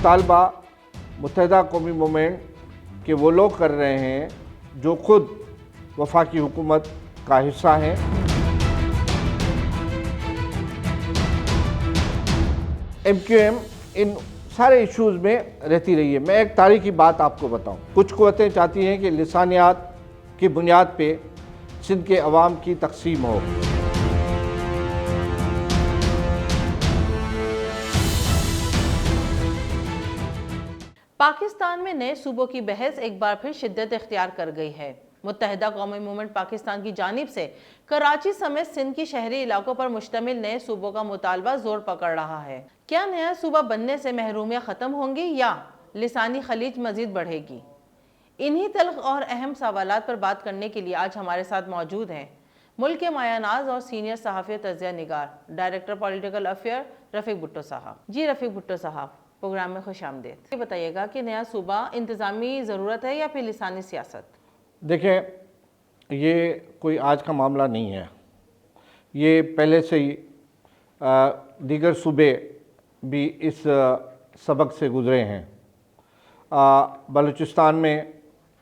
मुतालबा मुत्तहिदा कौमी मूवमेंट के वो लोग कर रहे हैं जो खुद वफाकी हुकूमत का हिस्सा हैं। MQM इन सारे इश्यूज़ में रहती रही है। मैं एक तारीखी बात आपको बताऊं, कुछ क़ुव्वतें चाहती हैं कि लिसानियात की बुनियाद पे सिंध के अवाम की तकसीम हो। पाकिस्तान में नए सूबों की बहस एक बार फिर शिद्दत इख्तियार कर गई है। मुत्तहिदा कौमी मूवमेंट पाकिस्तान की जानिब से कराची समेत सिंध की शहरी इलाकों पर मुश्तमिल नए सूबों का मुतालबा जोर पकड़ रहा है। क्या नया सूबा बनने से महरूमियाँ ख़त्म होंगी या लिसानी खलीज मजीद बढ़ेगी? इन्हीं तल्ख और अहम सवालात पर बात करने के लिए आज हमारे साथ मौजूद हैं मुल्क के मायानाज और सीनियर सहाफ़ी तजिया निगार डायरेक्टर पॉलिटिकल अफेयर रफ़ीक भुट्टो साहब। जी रफ़ीक भुट्टो साहब, प्रोग्राम में खुश आमदीद। ये बताइएगा कि नया सूबा इंतज़ामी ज़रूरत है या फिर लिसानी सियासत? देखें, ये कोई आज का मामला नहीं है। ये पहले से ही दीगर सूबे भी इस सबक से गुज़रे हैं। बलूचिस्तान में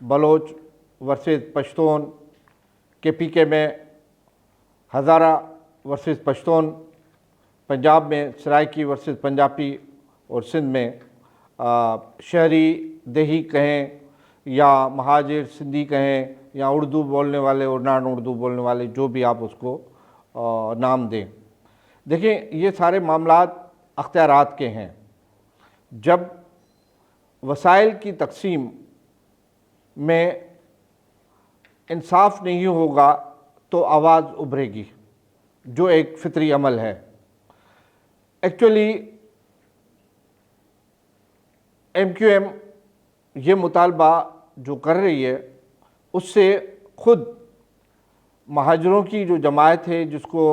बलोच वर्सेस पश्तून, KPK में हज़ारा वर्सेस पश्तून, पंजाब में सराइकी वर्सेस पंजाबी और सिंध में शहरी देही कहें या महाजिर सिंधी कहें या उर्दू बोलने वाले और नॉन उर्दू बोलने वाले, जो भी आप उसको नाम दें। देखिए, ये सारे मामलात अख्तियारात के हैं। जब वसाइल की तकसीम में इंसाफ नहीं होगा तो आवाज़ उभरेगी, जो एक फितरी अमल है। एक्चुअली MQM ये मुतालबा जो कर रही है उससे खुद महाजरों की जो जमायत है, जिसको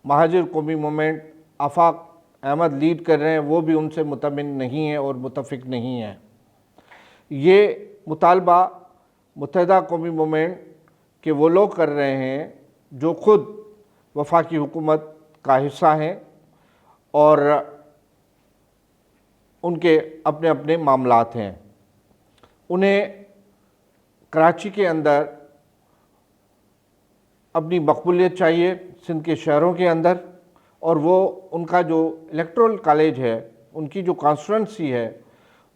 महाजिर कौमी मूवमेंट आफाक अहमद लीड कर रहे हैं, वो भी उनसे मुतमिन नहीं है और मुतफिक नहीं है। ये मुतालबा मुत्तहिदा कौमी मूवमेंट के वो लोग कर रहे हैं जो खुद वफाकी हुकूमत का हिस्सा हैं और उनके अपने अपने मामलात हैं। उन्हें कराची के अंदर अपनी मकबूलियत चाहिए, सिंध के शहरों के अंदर, और वो उनका जो इलेक्टोरल कॉलेज है, उनकी जो कॉन्स्टिट्यूंसी है,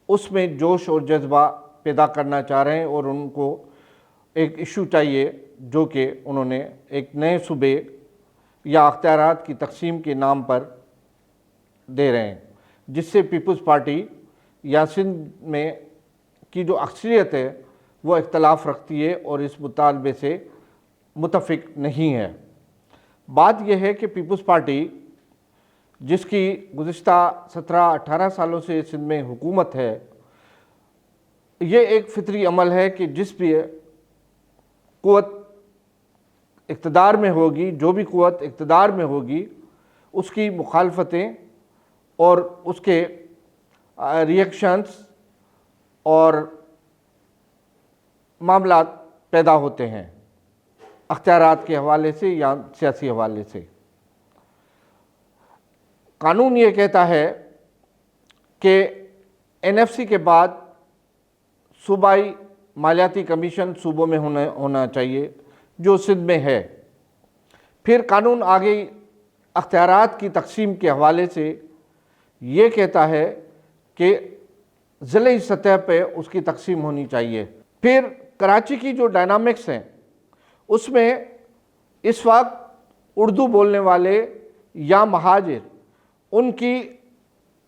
उसमें जोश और जज्बा पैदा करना चाह रहे हैं और उनको एक इशू चाहिए जो कि उन्होंने एक नए सूबे या अख्तियारात की तकसीम के नाम पर दे रहे हैं, जिससे पीपल्स पार्टी या सिंध में की जो अक्सरियत है वो इख्तलाफ रखती है और इस मुतालबे से मुतफिक नहीं है। बात यह है कि पीपल्स पार्टी, जिसकी गुज़िश्ता 17-18 सालों से सिंध में हुकूमत है, ये एक फितरी अमल है कि जिस भी क़ुव्वत इक़्तिदार में होगी, जो भी क़ुव्वत इक़्तिदार में होगी, उसकी मुखालफतें और उसके रिएक्शंस और मामलात पैदा होते हैं, अख्तियारात के हवाले से या सियासी हवाले से। कानून ये कहता है कि NFC के बाद सूबाई मालियाती कमीशन सूबों में होना चाहिए, जो सिंध में है। फिर कानून आगे अख्तियारात की तकसीम के हवाले से ये कहता है कि ज़िले सतह पे उसकी तकसीम होनी चाहिए। फिर कराची की जो डायनामिक्स हैं उसमें इस वक्त उर्दू बोलने वाले या महाजिर, उनकी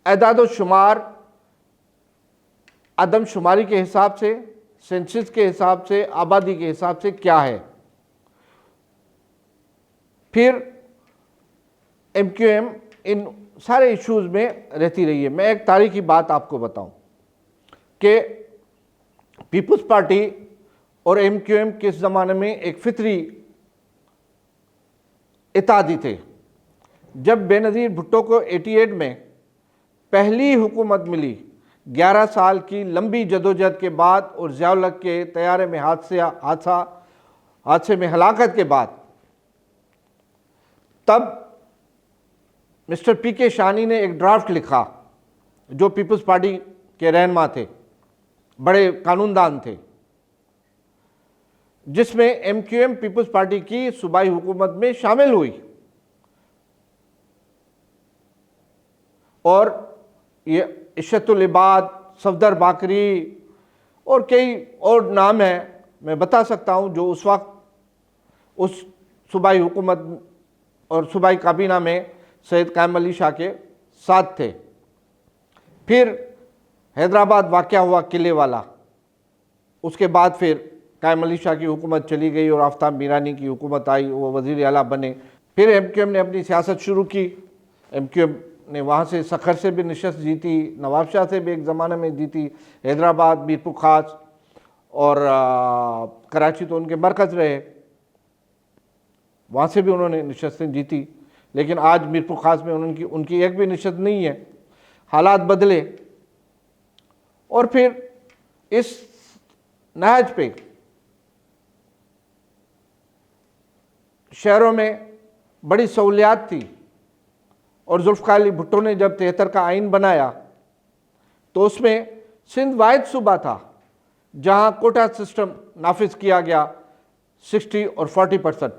एदाद व शुमार आदमशुमारी के हिसाब से, सेंसस के हिसाब से, आबादी के हिसाब से क्या है। फिर MQM इन सारे इश्यूज़ में रहती रही है। मैं एक तारीखी बात आपको बताऊं कि पीपल्स पार्टी और MQM किस ज़माने में एक फितरी इत्तेहादी थे। जब बेनज़ीर भुट्टो को 88 में पहली हुकूमत मिली, 11 साल की लंबी जदोजहद के बाद और ज़ियाउल हक के तैयारे में हादसे में हलाकत के बाद, तब मिस्टर PK शानी ने एक ड्राफ्ट लिखा जो पीपल्स पार्टी के रहनुमा थे, बड़े कानूनदान थे, जिसमें एमक्यूएम पीपल्स पार्टी की सूबाई हुकूमत में शामिल हुई और ये इशतुल इबाद, सफदर बाकरी और कई और नाम हैं, मैं बता सकता हूं, जो उस वक्त उस सूबाई हुकूमत और सूबाई काबीना में सैयद कायम अली शाह के साथ थे। फिर हैदराबाद वाक़या हुआ किले वाला, उसके बाद फिर कायम अली शाह की हुकूमत चली गई और आफ्ताब मीरानी की हुकूमत आई, वो वज़ीर आला बने। फिर एमक्यूएम ने अपनी सियासत शुरू की। एमक्यूएम ने वहाँ से सखर से भी नशस्त जीती, नवाब शाह से भी एक ज़माने में जीती, हैदराबाद, मीरपुर खास और कराची तो उनके मरकज़ रहे, वहाँ से भी उन्होंने नशस्तें जीती। लेकिन आज मीरपुर खास में उनकी एक भी नशस्त नहीं है। हालात बदले और फिर इस नहज पे शहरों में बड़ी सहूलियात थी और जुल्फ़िकार अली भुट्टो ने जब 73 का आइन बनाया तो उसमें सिंध वाहिद सूबा था जहां कोटा सिस्टम नाफिज किया गया 60 और 40%,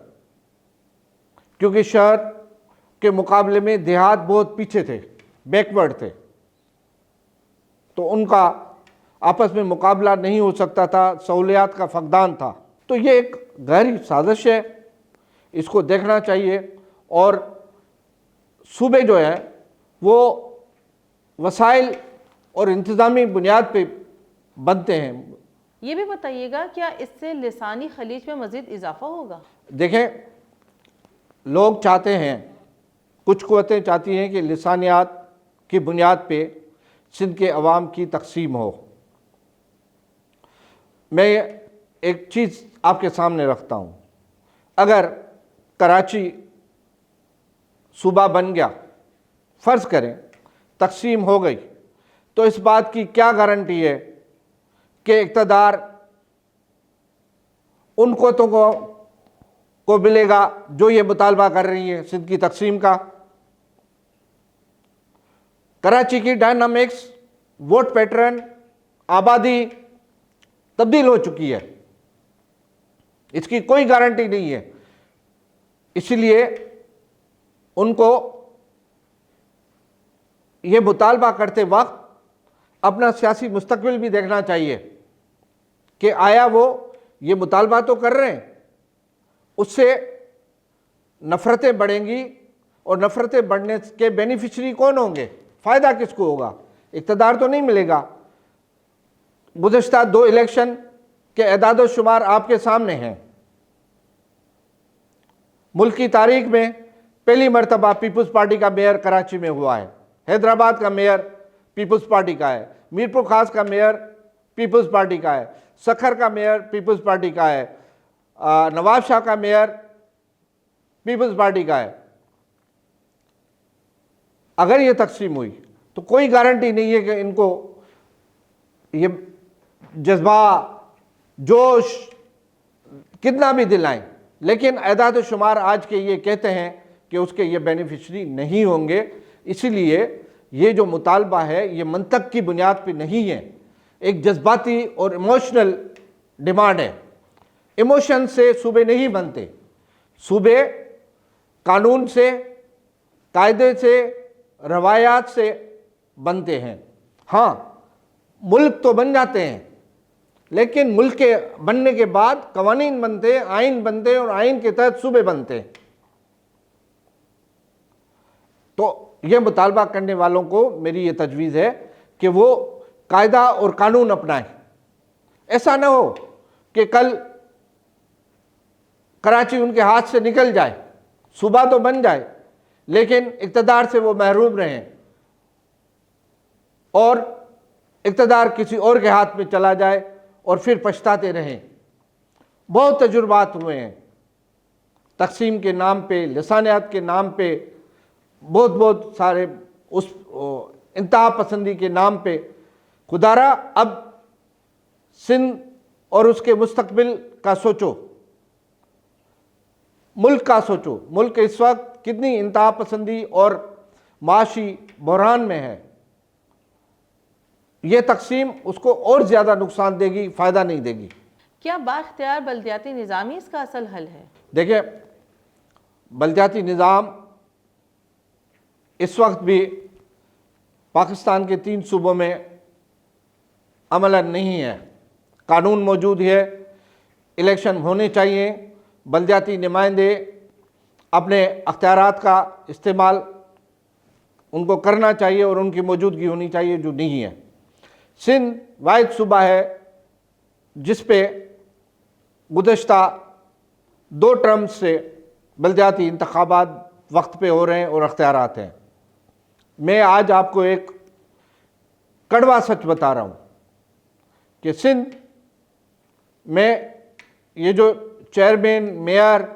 क्योंकि शहर के मुकाबले में देहात बहुत पीछे थे, बैकवर्ड थे, तो उनका आपस में मुकाबला नहीं हो सकता था, सहूलियात का फकदान था। तो ये एक गहरी साजिश है, इसको देखना चाहिए। और सूबे जो है वो वसाइल और इंतज़ामी बुनियाद पे बनते हैं। ये भी बताइएगा, क्या इससे लिसानी खलीज में मज़ीद इजाफा होगा? देखें, लोग चाहते हैं, कुछ क़ुव्वतें चाहती हैं कि लिसानियात की बुनियाद पे सिंध के अवाम की तकसीम हो। मैं एक चीज़ आपके सामने रखता हूँ, अगर कराची सूबा बन गया, फ़र्ज़ करें तकसीम हो गई, तो इस बात की क्या गारंटी है कि इक़्तिदार उन क़ुव्वतों को मिलेगा जो ये मुतालबा कर रही है सिंध की तकसीम का। कराची की डायनामिक्स, वोट पैटर्न, आबादी तब्दील हो चुकी है, इसकी कोई गारंटी नहीं है। इसलिए उनको ये मुतालबा करते वक्त अपना सियासी मुस्तकबिल भी देखना चाहिए कि आया वो ये मुतालबा तो कर रहे हैं, उससे नफ़रतें बढ़ेंगी और नफ़रतें बढ़ने के बेनिफिशरी कौन होंगे, फ़ायदा किसको होगा? इक़्तिदार तो नहीं मिलेगा। गुज़श्ता 2 इलेक्शन के एदाद व शुमार आपके सामने हैं। मुल्क की तारीख में पहली मरतबा पीपल्स पार्टी का मेयर कराची में हुआ है, हैदराबाद का मेयर पीपल्स पार्टी का है, मीरपुर खास का मेयर पीपल्स पार्टी का है, सखर का मेयर पीपल्स पार्टी का है, नवाब शाह का मेयर पीपल्स पार्टी का है। अगर ये तकसीम हुई तो कोई गारंटी नहीं है कि इनको ये जज्बा, जोश कितना भी दिलाएं, लेकिन एदाद शुमार आज के ये कहते हैं कि उसके ये बेनिफिशरी नहीं होंगे। इसीलिए ये जो मुतालबा है ये मंतक की बुनियाद पे नहीं है, एक जज्बाती और इमोशनल डिमांड है। इमोशन से सूबे नहीं बनते, सूबे कानून से, कायदे से, रवायात से बनते हैं। हाँ, मुल्क तो बन जाते हैं, लेकिन मुल्क के बनने के बाद कवानीन बनते हैं, आइन बनते हैं और आइन के तहत सूबे बनते हैं। तो ये मुतालबा करने वालों को मेरी ये तजवीज़ है कि वो कायदा और कानून अपनाएं। ऐसा ना हो कि कल कराची उनके हाथ से निकल जाए, सूबा तो बन जाए लेकिन इक़्तिदार से वो महरूम रहें और इक़्तिदार किसी और के हाथ में चला जाए और फिर पछताते रहें। बहुत तजुर्बात हुए हैं तकसीम के नाम पे, लिसानियात के नाम पे, बहुत सारे उस इंतहा पसंदी के नाम पे। खुदारा अब सिंध और उसके मुस्तकबिल का सोचो, मुल्क का सोचो। मुल्क इस वक्त कितनी इंतहा पसंदी और माशी बहरान में है ये तकसीम उसको और ज़्यादा नुकसान देगी, फ़ायदा नहीं देगी। क्या बाख्तियार बल्दियाती निज़ाम ही इसका असल हल है? देखिए, बल्दियाती निज़ाम इस वक्त भी पाकिस्तान के 3 सूबों में अमलन नहीं है। कानून मौजूद है, इलेक्शन होने चाहिए, बल्दियाती नुमाइंदे अपने अख्तियारात का इस्तेमाल उनको करना चाहिए और उनकी मौजूदगी होनी चाहिए, जो नहीं है। सिंध वाहिद सूबा है जिस पे गुज़श्ता 2 टर्म्स से बल्दियाती इंतखाबात वक्त पे हो रहे हैं और अख्तियारात हैं। मैं आज आपको एक कड़वा सच बता रहा हूँ कि सिंध में ये जो चेयरमैन, मेयर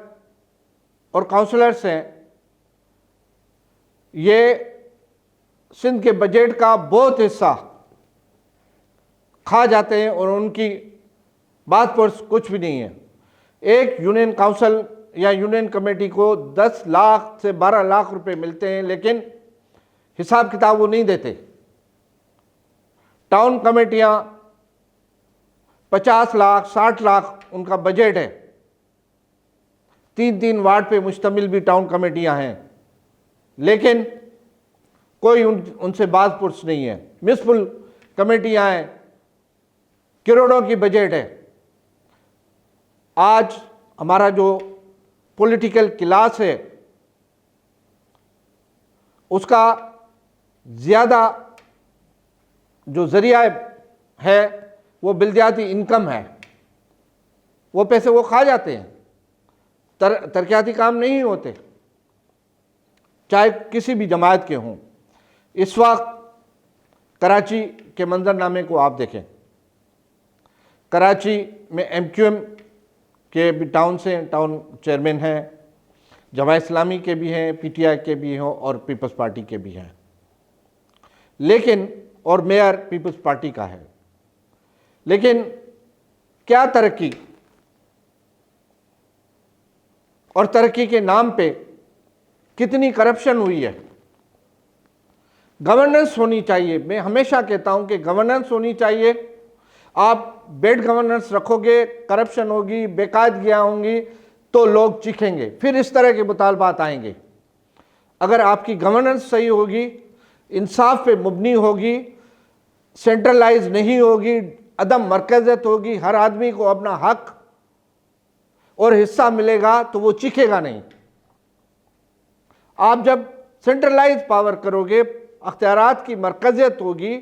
और काउंसलर्स हैं, ये सिंध के बजट का बहुत हिस्सा खा जाते हैं और उनकी बात पर कुछ भी नहीं है। एक यूनियन काउंसिल या यूनियन कमेटी को 10 लाख से 12 लाख रुपए मिलते हैं, लेकिन हिसाब किताब वो नहीं देते। टाउन कमेटियां 50 लाख 60 लाख उनका बजट है। 3-3 वार्ड पे मुश्तमिल भी टाउन कमेटियां हैं, लेकिन कोई उनसे बात पुरस नहीं है। म्यूनिसिपल कमेटियां हैं, करोड़ों की बजट है। आज हमारा जो पॉलिटिकल क्लास है उसका ज़्यादा जो ज़रिया है वो बल्दियाती इनकम है। वो पैसे वो खा जाते हैं, तरक्याती काम नहीं होते, चाहे किसी भी जमात के हों। इस वक्त कराची के मंजरनामे को आप देखें। कराची में MQM के भी टाउन से टाउन चेयरमैन हैं, जमात इस्लामी के भी हैं, PTI के भी हैं और पीपल्स पार्टी के भी हैं, लेकिन और मेयर पीपल्स पार्टी का है। लेकिन क्या तरक्की और तरक्की के नाम पे कितनी करप्शन हुई है। गवर्नेंस होनी चाहिए। मैं हमेशा कहता हूं कि गवर्नेंस होनी चाहिए। आप बेड गवर्नेंस रखोगे, करप्शन होगी, बेकायदगियां होंगी तो लोग चीखेंगे, फिर इस तरह के मुतालबात आएंगे। अगर आपकी गवर्नेंस सही होगी, इंसाफ पे मुबनी होगी, सेंट्रलाइज नहीं होगी, अदम मरकज़ियत होगी, हर आदमी को अपना हक और हिस्सा मिलेगा तो वो चीखेगा नहीं। आप जब सेंट्रलाइज पावर करोगे, अख्तियारात की मरकज़ियत होगी,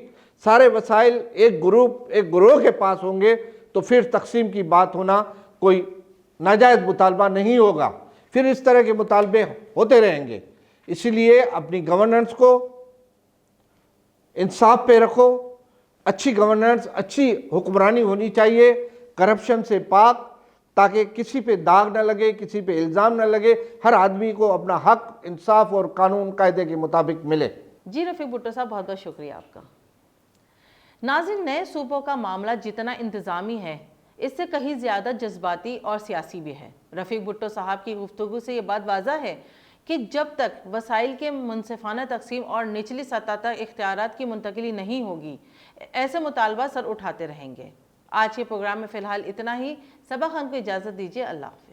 सारे वसाइल एक ग्रोह के पास होंगे, तो फिर तकसीम की बात होना कोई नाजायज़ मुतालबा नहीं होगा। फिर इस तरह के मुतालबे होते रहेंगे। इसीलिए अपनी गवर्नेंस को इंसाफ पे रखो। अच्छी गवर्नेंस, अच्छी हुक्मरानी होनी चाहिए, करप्शन से पाक, ताकि किसी पे दाग न लगे, किसी पे इल्ज़ाम न लगे, हर आदमी को अपना हक, इंसाफ और कानून कायदे के मुताबिक मिले। जी रफ़ीक भुट्टो साहब, बहुत बहुत शुक्रिया आपका। नाज़रीन, नए सूबों का मामला जितना इंतज़ामी है, इससे कहीं ज़्यादा जज्बाती और सियासी भी है। रफ़ीक भुट्टो साहब की गुफ्तगू से ये बात वाज़ा है कि जब तक वसाइल के मुनसिफाना तकसीम और निचली सतह तक इख्तियारात की मुंतकिली नहीं होगी, ऐसे मुतालबा सर उठाते रहेंगे। आज के प्रोग्राम में फ़िलहाल इतना ही। सबा खान को इजाज़त दीजिए। अल्लाह हाफ़िज़।